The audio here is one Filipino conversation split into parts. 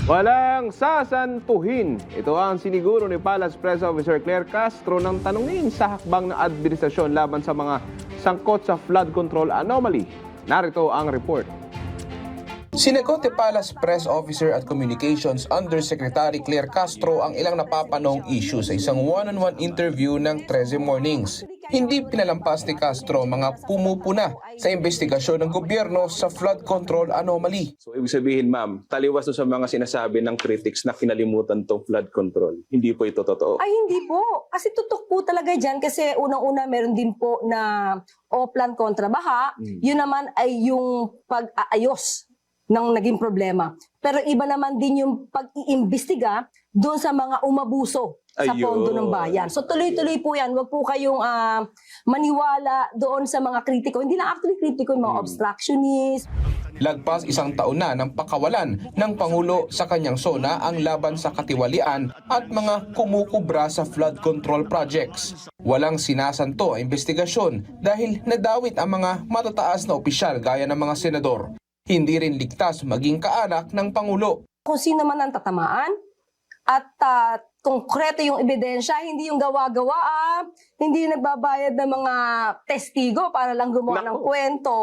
Walang sasantuhin. Ito ang siniguro ni Palace Press Officer Claire Castro ng tanungin sa hakbang ng administrasyon laban sa mga sangkot sa flood control anomaly. Narito ang report. Sinagot ni Palace Press Officer at Communications Undersecretary Claire Castro ang ilang napapanong issue sa isang one-on-one interview ng 13 Mornings. Hindi pinalampas ni Castro mga pumupuna sa investigasyon ng gobyerno sa flood control anomaly. So ibig sabihin ma'am, taliwas sa mga sinasabi ng critics na kinalimutan tong flood control. Hindi po ito totoo. Ay, hindi po. Kasi tutok po talaga dyan kasi unang-una meron din po na O-plan kontra baha. Yun naman ay yung pag-aayos ng naging problema. Pero iba naman din yung pag-iimbestiga doon sa mga umabuso sa pondo ng bayan. So tuloy-tuloy po yan. Huwag po kayong maniwala doon sa mga kritiko. Hindi lang actually kritiko, yung mga obstructionist. Lagpas isang taon na ng pakawalan ng Pangulo sa kanyang sona ang laban sa katiwalian at mga kumukubra sa flood control projects. Walang sinasanto ang investigasyon dahil nadawit ang mga matataas na opisyal gaya ng mga senador. Hindi rin ligtas maging kaanak ng Pangulo. Kung sino man ang tatamaan at konkreto yung ebidensya, hindi yung gawa-gawa, hindi nagbabayad ng mga testigo para lang gumawa ng kwento.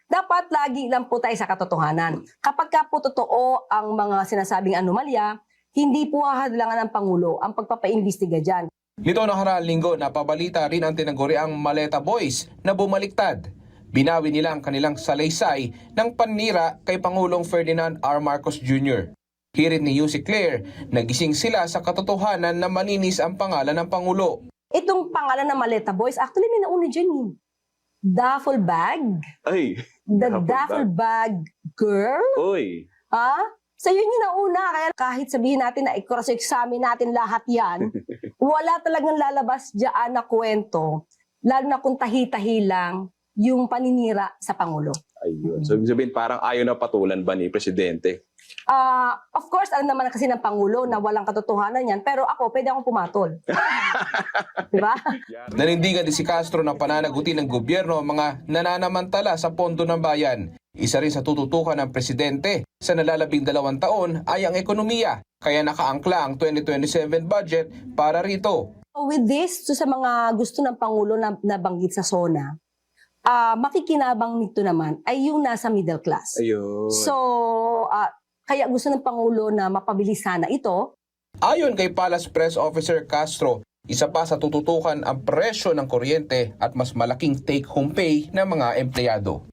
Dapat lagi lang po tayo sa katotohanan. Kapag ka po totoo ang mga sinasabing anomalya, hindi po hahadlangan ng Pangulo ang pagpapaimbestiga dyan. Nito nakaraang linggo, napabalita rin ang tinaguriang Maleta Boys na bumaliktad. Binawi nila ang kanilang salaysay ng panira kay Pangulong Ferdinand R. Marcos Jr. Hirit ni Yussi Claire, nagising sila sa katotohanan na maninis ang pangalan ng Pangulo. Itong pangalan ng Maleta Boys, actually may nauna dyan. Duffel bag? Ay, The duffel bag girl? oy. Ha? So yun yung nauna. Kaya kahit sabihin natin na i-cross-examine natin lahat yan, wala talagang lalabas dyan na kwento, lalo na kung tahi-tahi lang yung paninira sa Pangulo. Ayun. So ibig sabihin parang ayaw na patulan ba ni Presidente? Of course, alam naman kasi ng Pangulo na walang katotohanan yan, pero ako, pwede akong pumatol. Diba? Nanindigan din si Castro na pananagutin ng gobyerno ang mga nananamantala sa pondo ng bayan. Isa rin sa tututukan ng Presidente sa nalalabing 2 taon ay ang ekonomiya, kaya nakaangkla ang 2027 budget para rito. With this, so sa mga gusto ng Pangulo na nabanggit sa SONA, makikinabang nito naman ay yung nasa middle class. Ayun. So, kaya gusto ng Pangulo na mapabilis sana ito. Ayon kay Palace Press Officer Castro, isa pa sa tututukan ang presyo ng kuryente at mas malaking take-home pay ng mga empleyado.